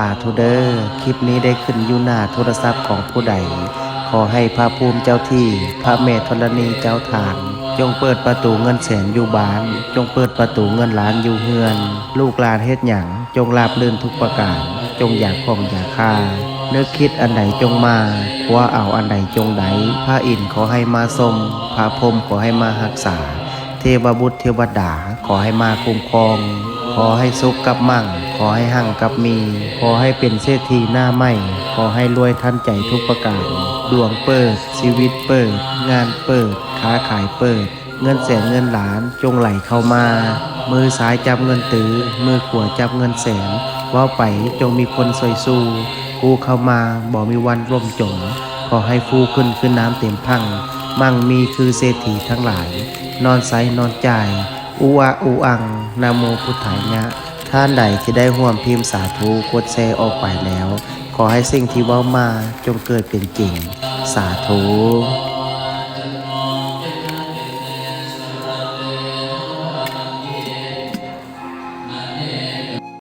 าธุเด้อคลิปนี้ได้ขึ้นอยู่หน้าโทรศัพท์ของผู้ใดขอให้พระภูมิเจ้าที่พระเมตธรณีเจ้าทานจงเปิดประตูเงินแสนอยู่บ้านจงเปิดประตูเงินล้านอยู่เฮือนลูกหลานเฮ็ดหยังจงราบรื่นทุกประการจงอย่าข่มอย่าฆ่านึกคิดอันใดจงมาคว้าเอาอันใดจงไดพระอินทร์ขอให้มาทรงพระพรหมขอให้มารักษาเทวบุตรเทวดาขอให้มาคุ้มครองขอให้สุขกับมั่งขอให้หั่งกับมีขอให้เป็นเศรษฐีหน้าใหม่ขอให้รวยทันใจทุกประการดวงเปิดชีวิตเปิดงานเปิดค้าขายเปิดเงินแสนเงินล้านจงไหลเข้ามามือซ้ายจับเงินตื้อมือขวาจับเงินแสนว่าไปจงมีคนสวยสู้กู้เข้ามาบ่มีวันร่มจมขอให้ฟูขึ้นน้ำเต็มพังมั่งมีคือเศรษฐีทั้งหลายนอนไซนอนจ่ายอูอาอูอังนะโมพุทธายะท่านใดที่ได้ร่วมพิมพ์สาธุกดแชร์ออกไปแล้วขอให้สิ่งที่เว้ามาจงเกิดเป็นจริงสาธุ